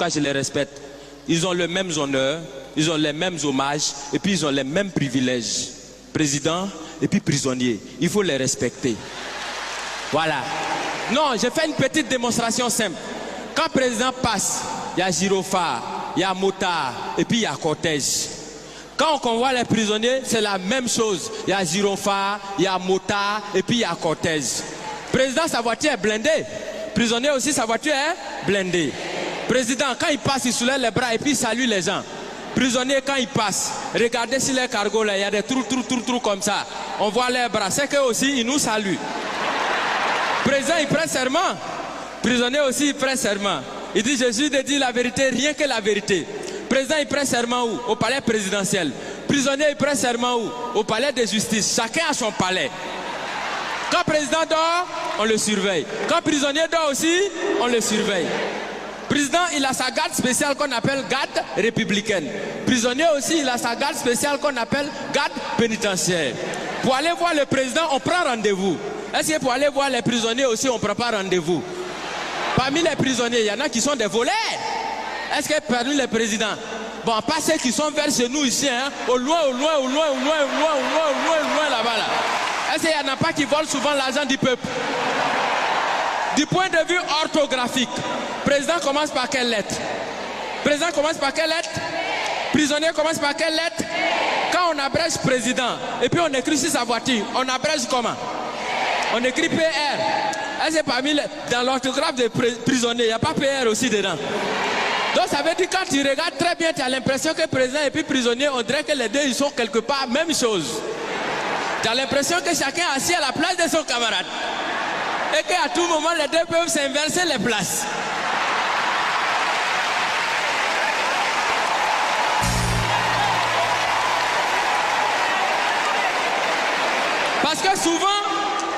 pourquoi je les respecte. Ils ont les mêmes honneurs, ils ont les mêmes hommages et puis ils ont les mêmes privilèges. Président et puis prisonnier. Il faut les respecter. Voilà. Non, je fais une petite démonstration simple. Quand le président passe, il y a gyrophare, il y a motard et puis il y a cortège. Quand on convoie les prisonniers, c'est la même chose. Il y a gyrophare, il y a motard et puis il y a cortège. Président, sa voiture est blindée. Prisonnier aussi, sa voiture est blindée. Président, quand il passe, il soulève les bras et puis il salue les gens. Prisonnier, quand il passe, regardez sur les cargos là, il y a des trous comme ça. On voit les bras. C'est qu'eux aussi, ils nous saluent. Président, il prête serment. Prisonnier aussi, il prête serment. Il dit, Jésus de dire la vérité, rien que la vérité. Président, il prête serment où? Au palais présidentiel. Prisonnier, il prête serment où? Au palais de justice. Chacun a son palais. Quand président dort, on le surveille. Quand prisonnier dort aussi, on le surveille. Président, il a sa garde spéciale qu'on appelle garde républicaine. Prisonnier aussi, il a sa garde spéciale qu'on appelle garde pénitentiaire. Pour aller voir le président, on prend rendez-vous. Est-ce que pour aller voir les prisonniers aussi, on ne prend pas rendez-vous? Parmi les prisonniers, il y en a qui sont des voleurs. Est-ce que parmi les présidents, bon, pas ceux qui sont vers chez nous ici, hein, au loin là-bas là. Est-ce qu'il n'y en a pas qui volent souvent l'argent du peuple? Du point de vue orthographique, président commence par quelle lettre? Président commence par quelle lettre? Prisonnier commence par quelle lettre? Quand on abrège président, et puis on écrit sur sa voiture, on abrège comment? On écrit PR. Est-ce que parmi dans l'orthographe des prisonniers, il n'y a pas PR aussi dedans? Donc ça veut dire quand tu regardes très bien, tu as l'impression que président et puis prisonnier, on dirait que les deux ils sont quelque part même chose. Tu as l'impression que chacun est assis à la place de son camarade. Et qu'à tout moment, les deux peuvent s'inverser les places. Parce que souvent,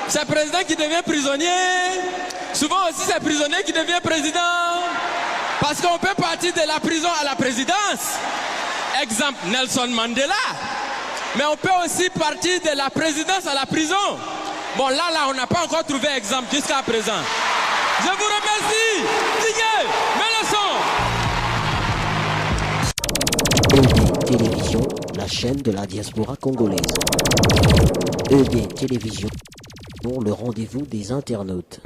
c'est le président qui devient prisonnier. Souvent aussi, c'est le prisonnier qui devient président. Parce qu'on peut partir de la prison à la présidence. Exemple, Nelson Mandela. Mais on peut aussi partir de la présidence à la prison. Bon, là, on n'a pas encore trouvé exemple jusqu'à présent. Je vous remercie. Digne, mets le son. ED Télévision, la chaîne de la diaspora congolaise. ED Télévision, pour le rendez-vous des internautes.